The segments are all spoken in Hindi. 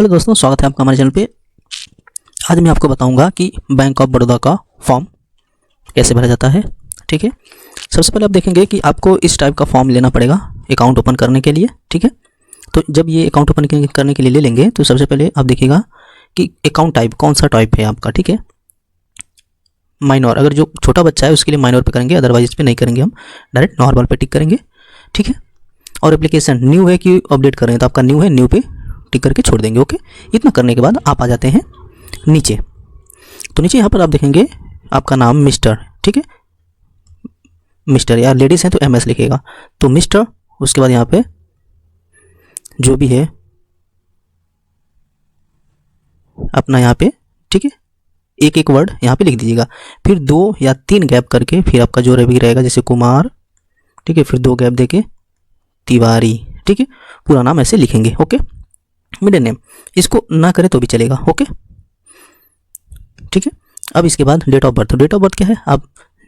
हेलो दोस्तों, स्वागत है आपका हमारे चैनल पे। आज मैं आपको बताऊंगा कि बैंक ऑफ बड़ौदा का फॉर्म कैसे भरा जाता है। ठीक है, सबसे पहले आप देखेंगे कि आपको इस टाइप का फॉर्म लेना पड़ेगा अकाउंट ओपन करने के लिए। ठीक है, तो जब ये अकाउंट ओपन करने के लिए ले लेंगे तो सबसे पहले आप देखिएगा कि अकाउंट टाइप कौन सा टाइप है आपका। ठीक है, माइनर, अगर जो छोटा बच्चा है उसके लिए माइनर पे करेंगे, अदरवाइज इस पर नहीं करेंगे, हम डायरेक्ट नॉर्मल पे टिक करेंगे। ठीक है, और एप्लीकेशन न्यू है कि अपडेट कर रहे हैं तो आपका न्यू है, न्यू पे टिक करके छोड़ देंगे। ओके, इतना करने के बाद आप आ जाते हैं नीचे। तो नीचे यहाँ पर आप देखेंगे आपका नाम मिस्टर, ठीक है, मिस्टर, या लेडीज़ हैं तो MS लिखेगा, तो मिस्टर। उसके बाद यहाँ पे जो भी है अपना यहाँ पे, ठीक है, एक एक वर्ड यहाँ पे लिख दीजिएगा। फिर 2 या 3 गैप करके फिर आपका जो भी रहेगा, जैसे कुमार, ठीक है, फिर 2 गैप देके तिवारी, ठीक है, पूरा नाम ऐसे लिखेंगे। ओके, मिडिल नेम इसको ना करें तो भी चलेगा। ओके, ठीक है। अब इसके बाद डेट ऑफ बर्थ, तो डेट ऑफ बर्थ क्या है, आप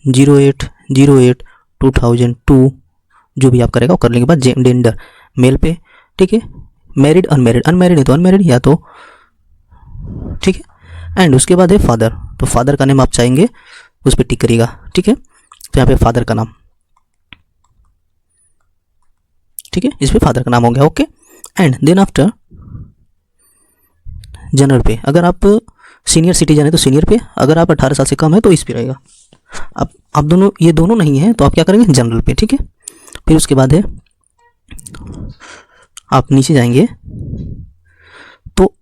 08/08/2002 जो भी आप करेगा वो कर लेने के बाद जेंडर मेल पे, ठीक है, मैरिड अनमैरिड, अनमैरिड है तो अनमैरिड या तो, ठीक है। एंड उसके बाद है फादर, तो फादर का नेम आप चाहेंगे उस पर टिक करिएगा। ठीक है, तो यहाँ पे फादर का नाम, ठीक है, इस पर फादर का नाम हो गया। Okay, and then after general पे, अगर आप सीनियर सिटीजन है तो सीनियर पे, अगर आप 18 साल से कम है तो इस पे रहेगा। आप दोनों, ये दोनों नहीं है तो आप क्या करेंगे, जनरल पे। ठीक है, फिर उसके बाद है आप नीचे जाएंगे तो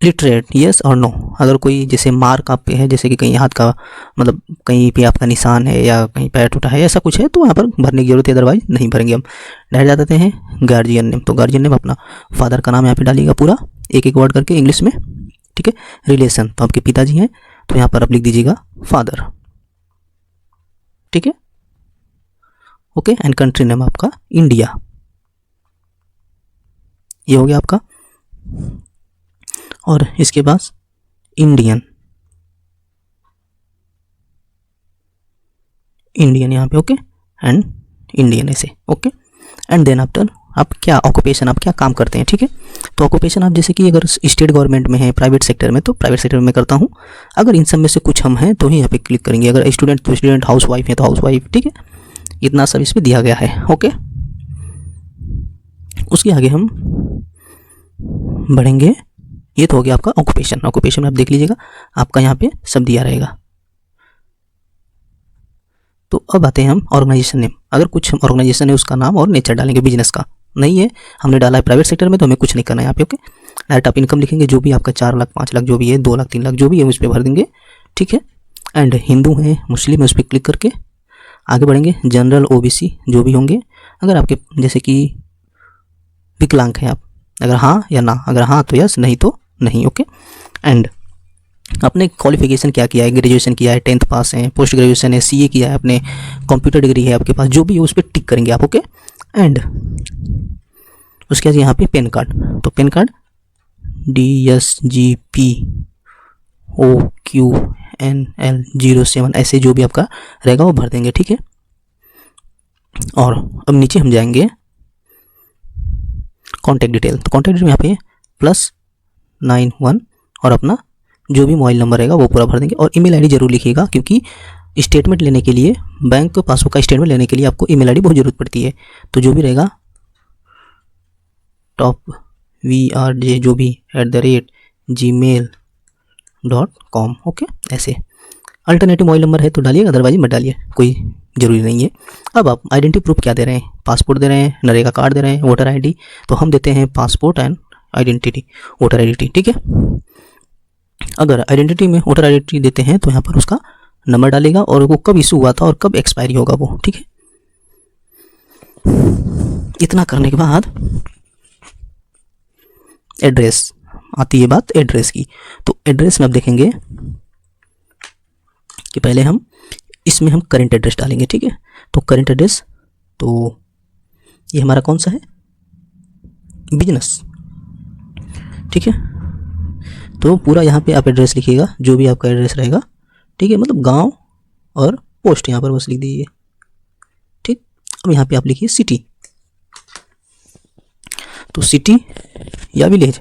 लिटरेट येस और नो, अगर कोई जैसे मार्क आप पे है, जैसे कि कहीं हाथ का मतलब कहीं पे आपका निशान है या कहीं पैर टूटा है, ऐसा कुछ है तो यहाँ पर भरने की जरूरत है, अदरवाइज नहीं भरेंगे। हम डायरेक्ट जाते हैं गार्जियन नेम, तो गार्जियन नेम अपना फादर का नाम यहाँ पे डालिएगा पूरा एक एक वर्ड करके इंग्लिश में। ठीक है, रिलेशन तो आपके पिताजी हैं तो यहाँ पर आप लिख दीजिएगा फादर। ठीक है, ओके, एंड कंट्री नेम आपका इंडिया, ये हो गया आपका। और इसके बाद इंडियन, इंडियन यहाँ पे, ओके, एंड इंडियन ऐसे। ओके, एंड देन आफ्टर आप क्या ऑक्यूपेशन, आप क्या काम करते हैं। ठीक है, तो ऑक्यूपेशन आप जैसे कि अगर स्टेट गवर्नमेंट में है, प्राइवेट सेक्टर में, तो प्राइवेट सेक्टर में करता हूँ। अगर इन सब में से कुछ हम हैं तो ही यहाँ पे क्लिक करेंगे। अगर स्टूडेंट तो स्टूडेंट, हाउस वाइफ है तो हाउस वाइफ। ठीक है, इतना सब इस पर दिया गया है। ओके, उसके आगे हम बढ़ेंगे। ये तो हो गया आपका ऑक्यूपेशन। ऑक्यूपेशन में आप देख लीजिएगा आपका यहाँ पे सब दिया रहेगा। तो अब आते हैं हम ऑर्गेनाइजेशन नेम, अगर कुछ ऑर्गेनाइजेशन है उसका नाम और नेचर डालेंगे। बिजनेस का नहीं है, हमने डाला है प्राइवेट सेक्टर में तो हमें कुछ नहीं करना है यहाँ पे। ओके, डायरेक्ट आप इनकम लिखेंगे, जो भी आपका 4 लाख 5 लाख जो भी है, 2 लाख 3 लाख जो भी है उस पर भर देंगे। ठीक है, एंड हिंदू है मुस्लिम है उस पर क्लिक करके आगे बढ़ेंगे। जनरल OBC जो भी होंगे, अगर आपके जैसे कि विकलांग है आप, अगर हाँ या ना, अगर हाँ तो यस, नहीं तो नहीं। ओके, एंड आपने क्वालिफिकेशन क्या किया है, ग्रेजुएशन किया है, 10th पास है, पोस्ट ग्रेजुएशन है, CA किया है आपने, कंप्यूटर डिग्री है आपके पास, जो भी है उस पर टिक करेंगे आप। ओके, एंड उसके बाद यहाँ पे पैन कार्ड, तो पैन कार्ड DSGPOQNL07 ऐसे जो भी आपका रहेगा वो भर देंगे। ठीक है, और अब नीचे हम जाएंगे कॉन्टैक्ट डिटेल, तो कॉन्टैक्ट डिटेल यहाँ पे +91 और अपना जो भी मोबाइल नंबर रहेगा वो पूरा भर देंगे। और email ID जरूर लिखिएगा, क्योंकि स्टेटमेंट लेने के लिए, बैंक पासबुक का स्टेटमेंट लेने के लिए आपको email ID बहुत ज़रूरत पड़ती है। तो जो भी रहेगा TOPVRJ जो भी @gmail.com। ओके, ऐसे अल्टरनेटिव मोबाइल नंबर है तो डालिएगा, अदरवाइज मत डालिए, कोई ज़रूरी नहीं है। अब आप आइडेंटिटी प्रूफ क्या दे रहे हैं, पासपोर्ट दे रहे हैं, नरेगा कार्ड दे रहे हैं, वोटर ID, तो हम देते हैं passport and identity, voter identity. ठीक है, अगर आइडेंटिटी में वोटर आइडेंटिटी देते हैं तो यहाँ पर उसका नंबर डालेगा और वो कब इशू हुआ था और कब एक्सपायरी होगा वो। ठीक है, इतना करने के बाद एड्रेस आती है बात एड्रेस की। तो एड्रेस में आप देखेंगे कि पहले हम इसमें हम करंट एड्रेस डालेंगे। ठीक है, तो करंट एड्रेस, तो ये हमारा कौन सा है, बिजनेस। ठीक है, तो पूरा यहाँ पे आप एड्रेस लिखिएगा, जो भी आपका एड्रेस रहेगा। ठीक है, मतलब गांव और पोस्ट यहाँ पर बस लिख दीजिए। ठीक, अब यहाँ पे आप लिखिए सिटी, तो सिटी या विलेज,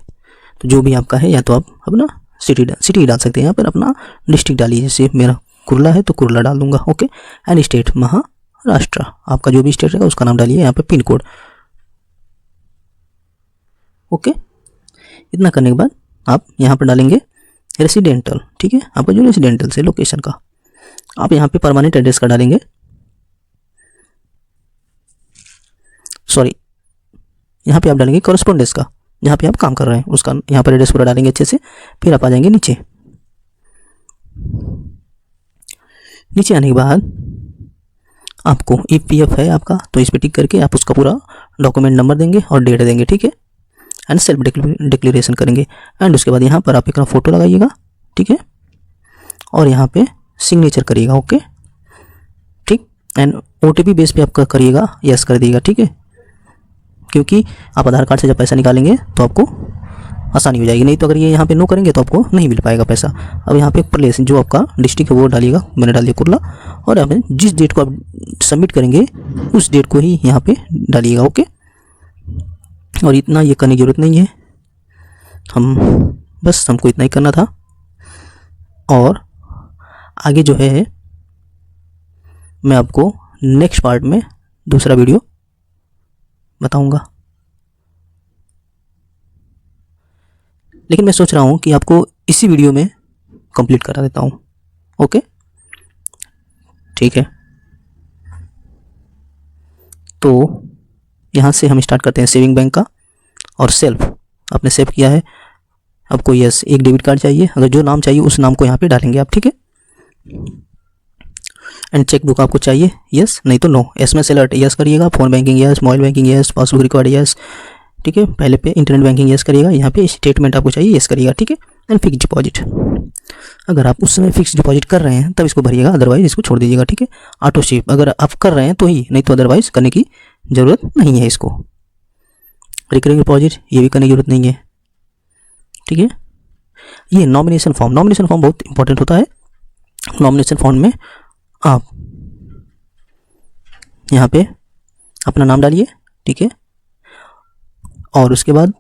तो जो भी आपका है, या तो आप अपना सिटी डाल सकते हैं, यहाँ पर अपना डिस्ट्रिक्ट डालिए, जैसे मेरा कुर्ला है तो कुर्ला डाल दूंगा। ओके, एंड स्टेट महाराष्ट्र, आपका जो भी स्टेट रहेगा उसका नाम डालिए, यहाँ पे पिन कोड। ओके, इतना करने के बाद आप यहाँ पर डालेंगे रेसिडेंटल, ठीक है, आपका जो रेसिडेंटल से लोकेशन का, आप यहाँ पे परमानेंट एड्रेस का डालेंगे, सॉरी यहाँ पे आप डालेंगे कॉरेस्पोंडेंस का, जहाँ पे आप काम कर रहे हैं उसका यहाँ पर एड्रेस पूरा डालेंगे अच्छे से। फिर आप आ जाएंगे नीचे आने के बाद आपको EPF है आपका, तो इस पर टिक करके आप उसका पूरा डॉक्यूमेंट नंबर देंगे और डेट देंगे, ठीक है, एंड सेल्फ डिक्लेरेशन करेंगे। एंड उसके बाद यहाँ पर आप एक फ़ोटो लगाइएगा, ठीक है, और यहाँ पे सिग्नेचर करिएगा। ओके, ठीक, एंड OTP बेस पे आपका करिएगा, यस कर दीजिएगा, ठीक है, क्योंकि आप आधार कार्ड से जब पैसा निकालेंगे तो आपको आसानी हो जाएगी, नहीं तो अगर ये यहाँ पे नो करेंगे तो आपको नहीं मिल पाएगा पैसा। अब यहाँ पे प्लेस जो आपका डिस्ट्रिक्ट है वो डालिएगा, मैंने डाल दिया कुर्ला, और यहाँ पे जिस डेट को आप सबमिट करेंगे उस डेट को ही यहाँ पे डालिएगा। ओके, और इतना ये करने की ज़रूरत नहीं है, हमको इतना ही करना था। और आगे जो है मैं आपको नेक्स्ट पार्ट में दूसरा वीडियो बताऊंगा, लेकिन मैं सोच रहा हूँ कि आपको इसी वीडियो में कंप्लीट करा देता हूँ। ओके, ठीक है, तो यहाँ से हम स्टार्ट करते हैं सेविंग बैंक का। और सेल्फ आपने सेव किया है, आपको यस एक डेबिट कार्ड चाहिए, अगर जो नाम चाहिए उस नाम को यहाँ पे डालेंगे आप, ठीक है, एंड चेक बुक आपको चाहिए, यस, नहीं तो नो। SMS अलर्ट यस करिएगा, phone banking yes, mobile banking yes, passbook record yes, ठीक है, पहले पे इंटरनेट बैंकिंग यस करिएगा, यहाँ पे स्टेटमेंट आपको चाहिए, यस करिएगा, ठीक है, एंड फिक्स डिपॉजिट, अगर आप उस समय फिक्स डिपॉजिट कर रहे हैं तब इसको भरिएगा, अदरवाइज इसको छोड़ दीजिएगा, ठीक है। ऑटो शिप अगर आप कर रहे हैं तो ही, नहीं तो अदरवाइज करने की ज़रूरत नहीं है इसको। रिकरिंग डिपॉजिट ये भी करने की जरूरत नहीं है, ठीक है। ये नॉमिनेशन फॉर्म बहुत इंपॉर्टेंट होता है। नॉमिनेशन फॉर्म में आप यहाँ पे अपना नाम डालिए, ठीक है, और उसके बाद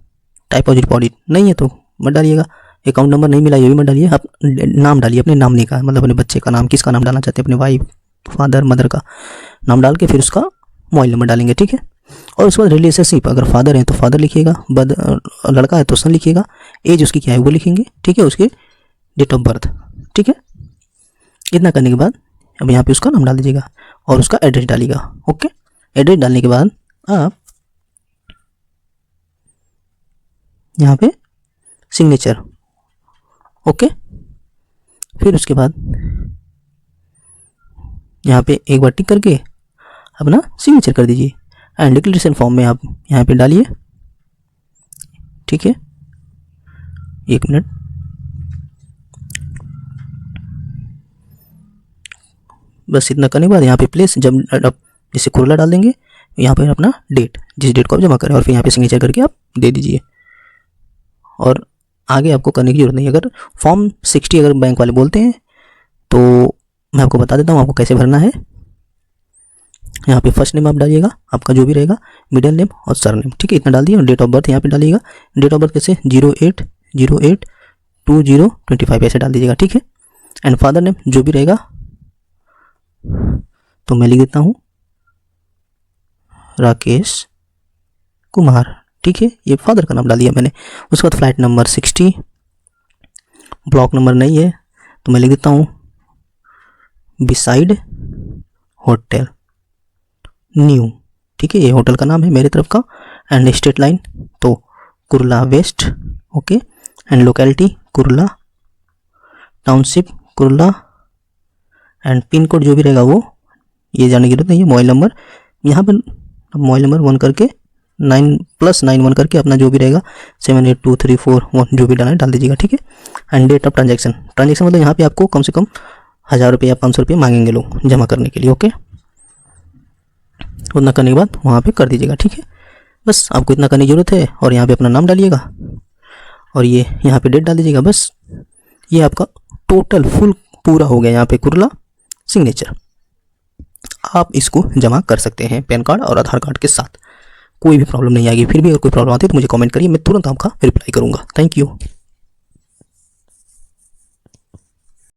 टाइप ऑफ डिपॉजिट नहीं है तो मत डालिएगा, अकाउंट नंबर नहीं मिला ये भी मत डालिए, आप नाम डालिए अपने नाम का, मतलब अपने बच्चे का नाम, किसका नाम डालना चाहते हैं, अपने वाइफ, फादर, मदर का नाम डाल के फिर उसका मोबाइल नंबर डालेंगे, ठीक है। और उसके बाद रिलेशनशिप, अगर फादर है तो फादर लिखिएगा, लड़का है तो सन लिखिएगा, एज उसकी क्या है वो लिखेंगे, ठीक है, उसके डेट ऑफ बर्थ, ठीक है। इतना करने के बाद अब यहाँ पे उसका नाम डाल दीजिएगा और उसका एड्रेस डालिएगा। ओके, एड्रेस डालने के बाद आप यहाँ पे सिग्नेचर, ओके, फिर उसके बाद यहाँ पे एक बार टिक करके अपना सिग्नेचर कर दीजिए एंड डिक्लेरेशन फॉर्म में आप यहाँ पे डालिए, ठीक है। एक मिनट, बस इतना करने के बाद यहाँ पे प्लेस, जब आप जैसे कुर्ला डाल देंगे यहाँ पर अपना डेट, जिस डेट को आप जमा करें, और फिर यहाँ पे सिग्नेचर करके आप दे दीजिए। और आगे आपको करने की जरूरत नहीं है। अगर फॉर्म 60 अगर बैंक वाले बोलते हैं तो मैं आपको बता देता हूँ आपको कैसे भरना है। यहाँ पे फर्स्ट नेम आप डालिएगा, आपका जो भी रहेगा, मिडिल नेम और सर नेम, ठीक है, इतना डाल दिए। और डेट ऑफ बर्थ यहाँ पे डालिएगा, डेट ऑफ बर्थ कैसे 08/08/2025 ऐसे डाल दीजिएगा, ठीक है। एंड फादर नेम जो भी रहेगा तो मैं लिख देता हूँ राकेश कुमार, ठीक है, ये फादर का नाम डाल दिया मैंने। उसके बाद फ्लैट नंबर 60, ब्लॉक नंबर नहीं है तो मैं लिख देता हूँ बिसाइड होटल न्यू, ठीक है, ये होटल का नाम है मेरे तरफ का। एंड स्टेट लाइन तो Kurla west, okay, and locality Kurla, township Kurla, and pin code जो भी रहेगा वो ये जानने की जरूरत नहीं है। मोबाइल नंबर यहाँ पर मोबाइल नंबर 1 करके 9+91 करके अपना जो भी रहेगा 782341 जो भी डालना है डाल दीजिएगा, ठीक है। एंड डेट ऑफ ट्रांजैक्शन मतलब यहाँ पे आपको कम से कम 1000 रुपये या 500 रुपये मांगेंगे लोग जमा करने के लिए, ओके। उतना करने के बाद वहाँ पे कर दीजिएगा, ठीक है। बस आपको इतना करने की ज़रूरत है। और यहाँ पे अपना नाम डालिएगा और ये यहाँ पे डेट डाल दीजिएगा, बस ये आपका टोटल फुल पूरा हो गया। यहाँ पे कुर्ला सिग्नेचर, आप इसको जमा कर सकते हैं पैन कार्ड और आधार कार्ड के साथ। कोई भी प्रॉब्लम नहीं आएगी। फिर भी अगर कोई प्रॉब्लम आती है तो मुझे कमेंट करिए, मैं तुरंत आपका रिप्लाई करूँगा। Thank you.